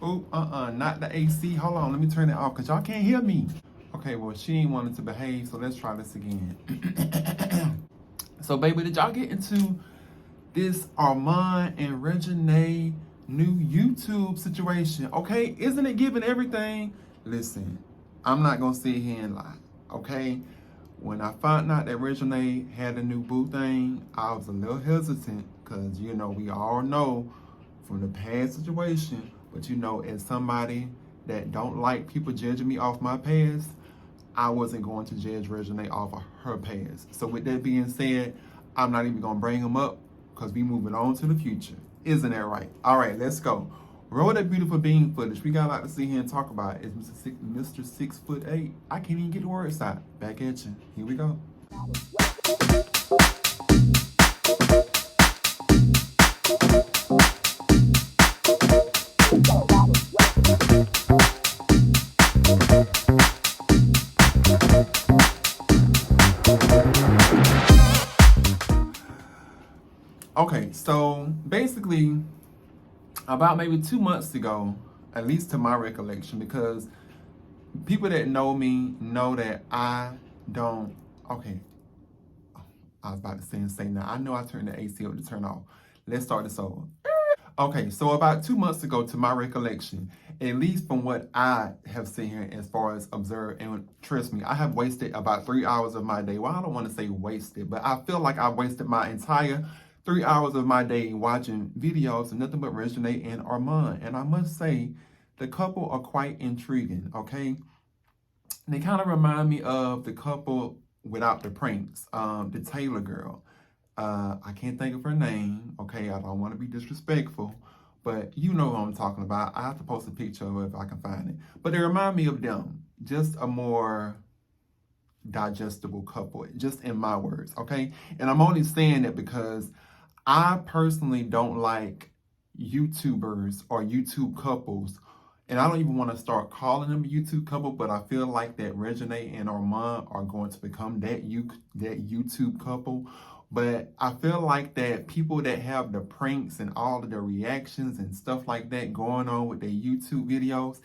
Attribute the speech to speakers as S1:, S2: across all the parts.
S1: Oh, not the AC. Hold on, let me turn it off because y'all can't hear me. Okay, well, she ain't wanting to behave, so let's try this again. So, baby, did y'all get into this Armand and Reginae new YouTube situation? Okay, isn't it giving everything? Listen, I'm not gonna sit here and lie. Okay, when I found out that Reginae had a new boo thing, I was a little hesitant because we all know from the past situation. But as somebody that don't like people judging me off my past, I wasn't going to judge Reginae off of her past. So with that being said, I'm not even gonna bring them up because we moving on to the future. Isn't that right? All right, let's go. Roll that beautiful bean footage. We got a lot to see here and talk about. It's Mr. 6'8". I can't even get the words out. Back at you. Here we go. Okay, so basically, about maybe 2 months ago, at least to my recollection, because people that know me know that I don't. Okay, I was about to say now. I know I turned the AC up to turn off. Let's start this over. Okay, so about 2 months ago, to my recollection, at least from what I have seen here as far as observed, and trust me, I have wasted about 3 hours of my day. Well, I don't want to say wasted, but I feel like I've wasted my entire 3 hours of my day watching videos of nothing but Reginae and Armand. And I must say, the couple are quite intriguing, okay? They kind of remind me of the couple without the pranks, the Taylor girl. I can't think of her name. Okay, I don't want to be disrespectful, but you know who I'm talking about. I have to post a picture of it if I can find it. But they remind me of them. Just a more digestible couple, just in my words. Okay, and I'm only saying that because I personally don't like YouTubers or YouTube couples. And I don't even want to start calling them a YouTube couple, but I feel like that Reginae and Armand are going to become that YouTube couple. But I feel like that people that have the pranks and all of the reactions and stuff like that going on with their YouTube videos,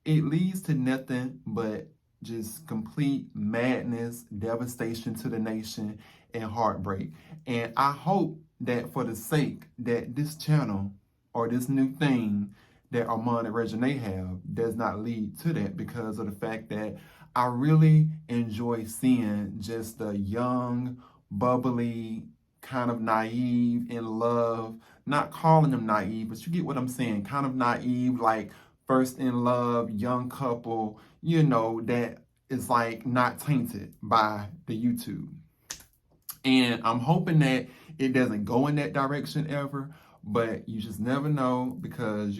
S1: it leads to nothing but just complete madness, devastation to the nation, and heartbreak. And I hope that for the sake that this channel or this new thing that Armand and Reginae have does not lead to that, because of the fact that I really enjoy seeing just the young, bubbly, kind of naive, in love, not calling them naive, but you get what I'm saying, kind of naive, like first in love, young couple, that is like not tainted by the YouTube. And I'm hoping that it doesn't go in that direction ever, but you just never know, because,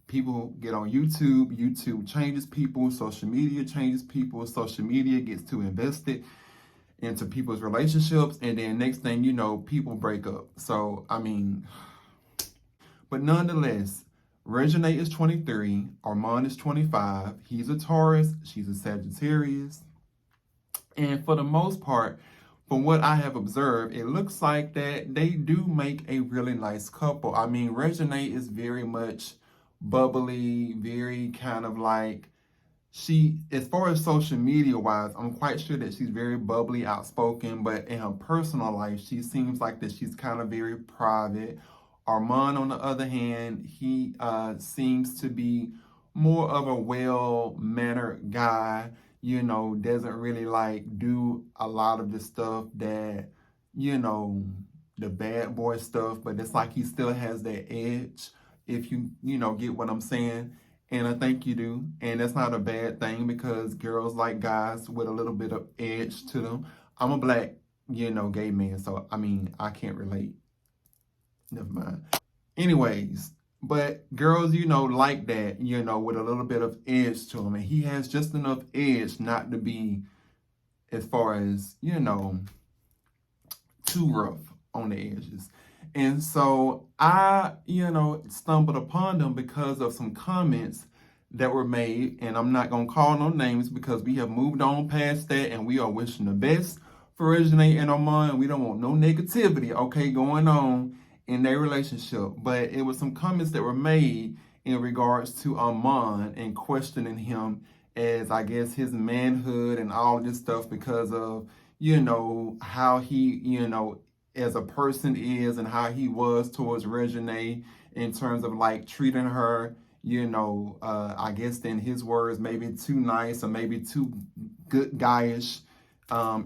S1: people get on YouTube, YouTube changes people, social media changes people, social media gets too invested into people's relationships, and then next thing you know, people break up. So, but nonetheless, Reginae is 23, Armand is 25, he's a Taurus, she's a Sagittarius, and for the most part, from what I have observed, it looks like that they do make a really nice couple. Reginae is very much bubbly, very kind of like, as far as social media wise, I'm quite sure that she's very bubbly, outspoken, but in her personal life, she seems like that she's kind of very private. Armand, on the other hand, he seems to be more of a well-mannered guy, doesn't really like do a lot of the stuff that, the bad boy stuff, but it's like he still has that edge, if get what I'm saying. And I think you do. And that's not a bad thing, because girls like guys with a little bit of edge to them. I'm a black, gay man, so I can't relate. Never mind. Anyways, but girls, like that, with a little bit of edge to him. And he has just enough edge not to be, as far as, too rough on the edges. And so I, stumbled upon them because of some comments that were made. And I'm not going to call no names because we have moved on past that, and we are wishing the best for Reginae and Armand. We don't want no negativity, okay, going on in their relationship. But it was some comments that were made, in regards to Armand and questioning him as, I guess, his manhood and all this stuff because of, how he, as a person is and how he was towards Reginae in terms of like treating her, I guess in his words, maybe too nice or maybe too good guyish,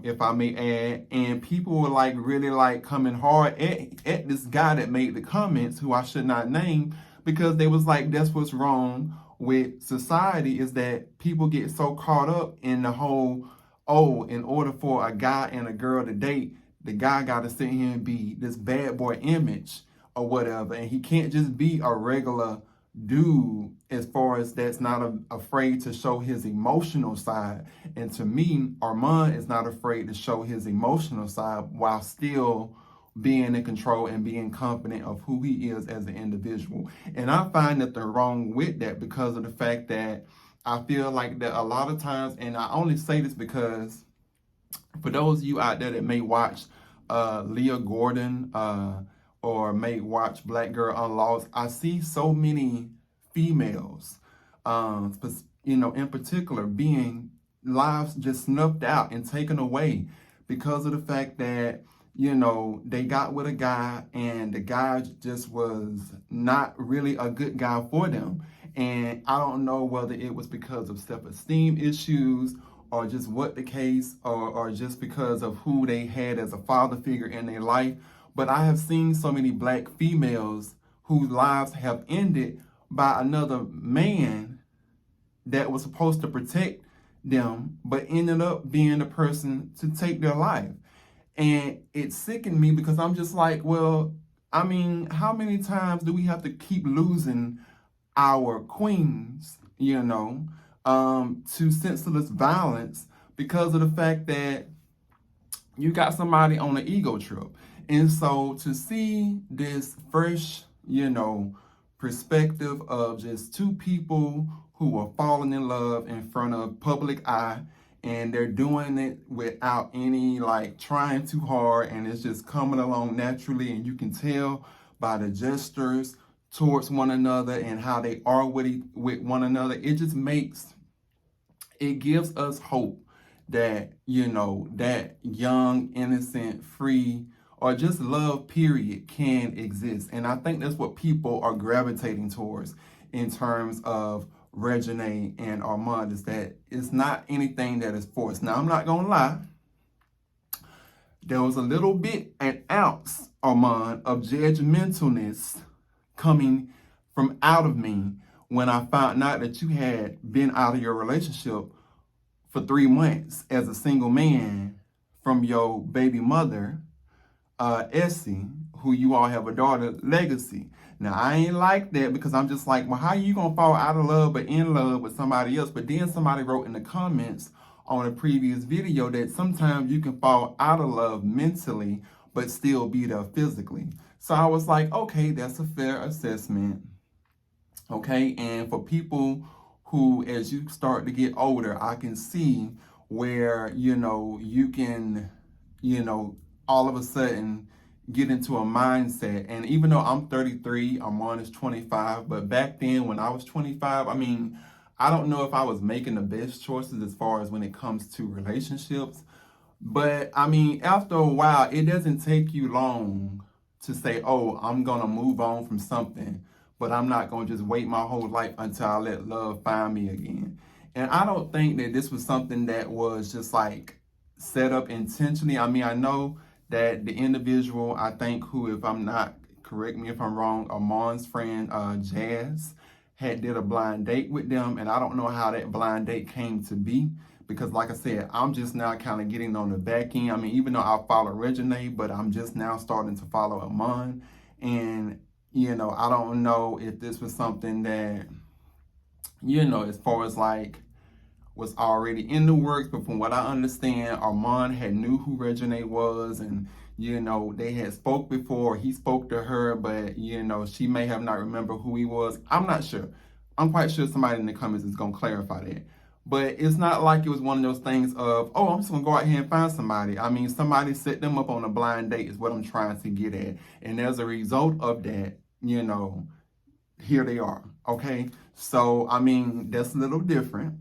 S1: if I may add. And people were like really like coming hard at this guy that made the comments, who I should not name, because they was like, that's what's wrong with society, is that people get so caught up in the whole, oh, in order for a guy and a girl to date, the guy got to sit here and be this bad boy image or whatever. And he can't just be a regular dude, as far as that's not afraid to show his emotional side. And to me, Armand is not afraid to show his emotional side while still being in control and being confident of who he is as an individual. And I find that they're wrong with that because of the fact that I feel like that a lot of times, and I only say this because for those of you out there that may watch Leah Gordon or may watch Black Girl Unlost, I see so many females, in particular, being lives just snuffed out and taken away because of the fact that, they got with a guy and the guy just was not really a good guy for them. And I don't know whether it was because of self-esteem issues or just what the case, or just because of who they had as a father figure in their life. But I have seen so many Black females whose lives have ended by another man that was supposed to protect them, but ended up being the person to take their life. And it sickened me because I'm just like, well, I mean, how many times do we have to keep losing our queens, to senseless violence because of the fact that you got somebody on an ego trip? And so to see this fresh, perspective of just two people who are falling in love in front of public eye, and they're doing it without any like trying too hard, and it's just coming along naturally, and you can tell by the gestures towards one another and how they are with one another. It just gives us hope that, that young, innocent, free, or just love period can exist. And I think that's what people are gravitating towards in terms of Reginae and Armand, is that it's not anything that is forced. Now, I'm not gonna lie, there was a little bit, an ounce, Armand, of judgmentalness coming from out of me when I found out that you had been out of your relationship for 3 months as a single man from your baby mother, Essie, who you all have a daughter, Legacy. Now, I ain't like that because I'm just like, well, how you gonna fall out of love but in love with somebody else? But then somebody wrote in the comments on a previous video that sometimes you can fall out of love mentally but still be there physically. So I was like, okay, that's a fair assessment. Okay, and for people who, as you start to get older, I can see where, you can, all of a sudden get into a mindset. And even though I'm 33, Armand is 25, but back then when I was 25, I mean, I don't know if I was making the best choices as far as when it comes to relationships. But I mean, after a while, it doesn't take you long to say, oh, I'm going to move on from something, but I'm not going to just wait my whole life until I let love find me again. And I don't think that this was something that was just like set up intentionally. I mean, I know that the individual, I think, who, if I'm not, correct me if I'm wrong, Armand's friend, Jazz, had did a blind date with them. And I don't know how that blind date came to be because, like I said, I'm just now kind of getting on the back end. I mean, even though I follow Reginae, but I'm just now starting to follow Armand. And, I don't know if this was something that, as far as like, was already in the works, but from what I understand, Armand had knew who Reginae was, and they had spoke before. He spoke to her, but she may have not remembered who he was. I'm not sure. I'm quite sure somebody in the comments is gonna clarify that. But it's not like it was one of those things of, oh, I'm just gonna go out here and find somebody. I mean, somebody set them up on a blind date is what I'm trying to get at, and as a result of that, here they are. Okay. So, I mean, that's a little different.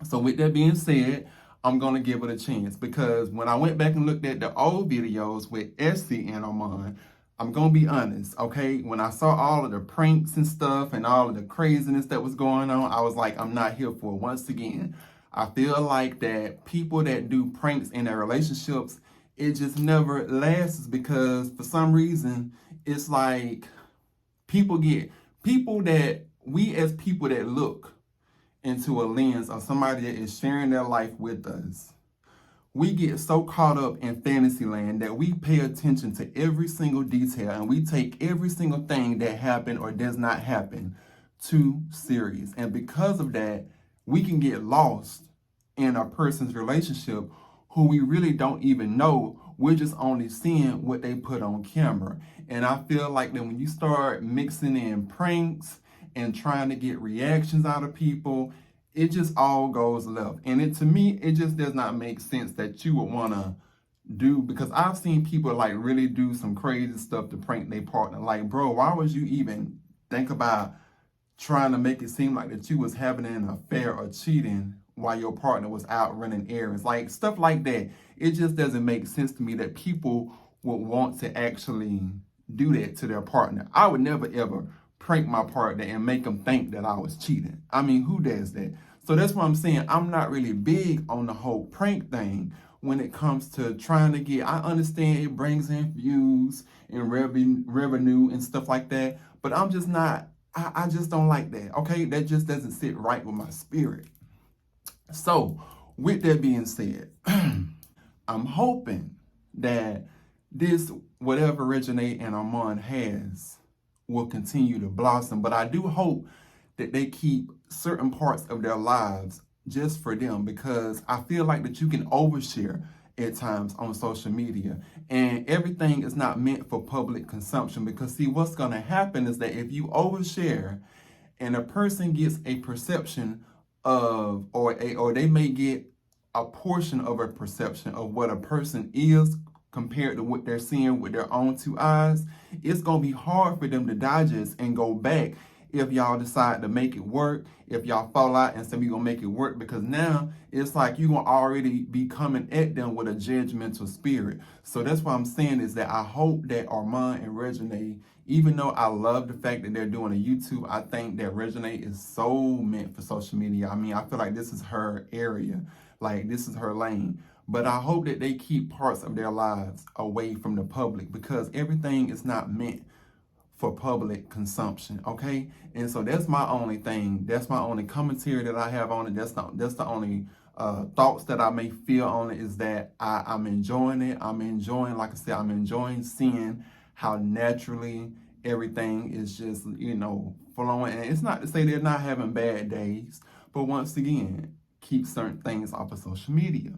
S1: So with that being said, I'm gonna give it a chance because when I went back and looked at the old videos with Essie and Armand, I'm gonna be honest, okay? When I saw all of the pranks and stuff and all of the craziness that was going on, I was like, I'm not here for it. Once again, I feel like that people that do pranks in their relationships, it just never lasts because for some reason, it's like people that we as people that look into a lens of somebody that is sharing their life with us. We get so caught up in fantasy land that we pay attention to every single detail and we take every single thing that happened or does not happen too serious. And because of that, we can get lost in a person's relationship who we really don't even know. We're just only seeing what they put on camera. And I feel like that when you start mixing in pranks and trying to get reactions out of people, it just all goes left. And to me, it just does not make sense that you would want to do, because I've seen people like really do some crazy stuff to prank their partner. Like, bro, why would you even think about trying to make it seem like that you was having an affair or cheating while your partner was out running errands? Like stuff like that. It just doesn't make sense to me that people would want to actually do that to their partner. I would never ever prank my partner and make them think that I was cheating. I mean, who does that? So that's what I'm saying. I'm not really big on the whole prank thing when it comes to trying to get, I understand it brings in views and revenue and stuff like that, but I'm just not, I just don't like that. Okay. That just doesn't sit right with my spirit. So with that being said, I'm hoping that this, whatever Reginae and Armand has, will continue to blossom. But I do hope that they keep certain parts of their lives just for them, because I feel like that you can overshare at times on social media and everything is not meant for public consumption. Because see, what's going to happen is that if you overshare and a person gets a perception of, or they may get a portion of a perception of what a person is compared to what they're seeing with their own two eyes, it's going to be hard for them to digest and go back if y'all decide to make it work, if y'all fall out and say we're going to make it work, because now it's like you're going to already be coming at them with a judgmental spirit. So that's what I'm saying is that I hope that Armand and Reginae, even though I love the fact that they're doing a YouTube, I think that Reginae is so meant for social media. I mean, I feel like this is her area. Like, this is her lane. But I hope that they keep parts of their lives away from the public, because everything is not meant for public consumption, okay? And so that's my only thing. That's my only commentary that I have on it. That's the only thoughts that I may feel on it, is that I'm enjoying it. I'm enjoying, like I said, I'm enjoying seeing how naturally everything is just, flowing. And it's not to say they're not having bad days, but once again, keep certain things off of social media.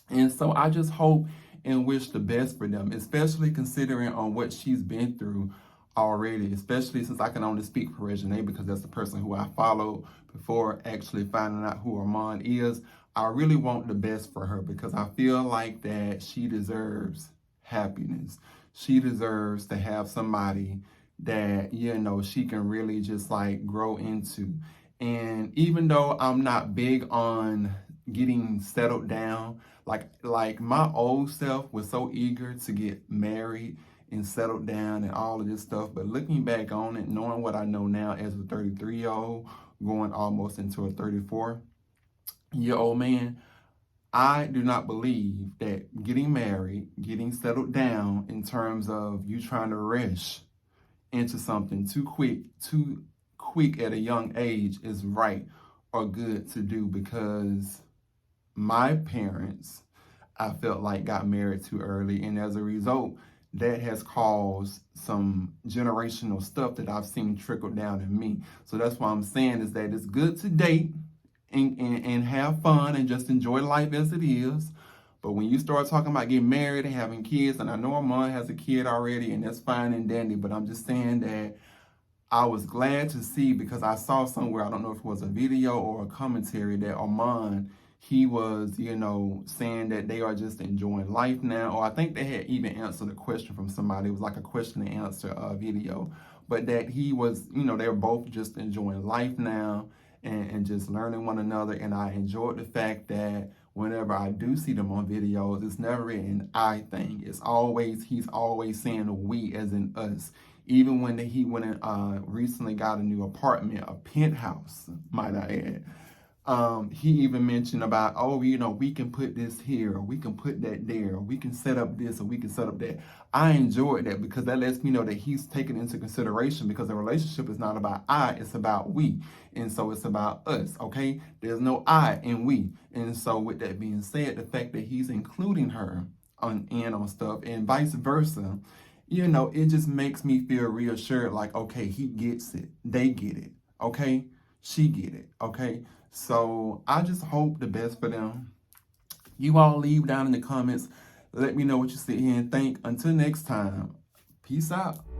S1: And so I just hope and wish the best for them, especially considering on what she's been through already, especially since I can only speak for Reginae because that's the person who I followed before actually finding out who Armand is. I really want the best for her because I feel like that she deserves happiness. She deserves to have somebody that, she can really just like grow into. And even though I'm not big on getting settled down, like my old self was so eager to get married and settled down and all of this stuff, but looking back on it, knowing what I know now as a 33-year-old going almost into a 34-year-old man, I do not believe that getting married, getting settled down in terms of you trying to rush into something too quick at a young age is right or good to do, because my parents, I felt like, got married too early, and as a result, that has caused some generational stuff that I've seen trickle down in me. So that's why I'm saying is that it's good to date and have fun and just enjoy life as it is. But when you start talking about getting married and having kids, and I know Armand has a kid already, and that's fine and dandy, but I'm just saying that I was glad to see, because I saw somewhere, I don't know if it was a video or a commentary, that Armand, he was, saying that they are just enjoying life now. Or I think they had even answered a question from somebody. It was like a question and answer video. but that he was, you know, they're both just enjoying life now and just learning one another. And I enjoyed the fact that whenever I do see them on videos, it's never an I thing. It's always, he's always saying we as in us. Even when he went and recently got a new apartment, a penthouse, might I add. He even mentioned about, oh, you know, we can put this here, or we can put that there, or we can set up this, or we can set up that. I enjoyed that because that lets me know that he's taken into consideration, because a relationship is not about I, it's about we. And so it's about us, okay? There's no I in we. And so with that being said, the fact that he's including her on stuff and vice versa, you know, it just makes me feel reassured, like, okay, he gets it. They get it, okay? She get it, okay? So I just hope the best for them. You all leave down in the comments. Let me know what you sit here and think. Until next time, peace out.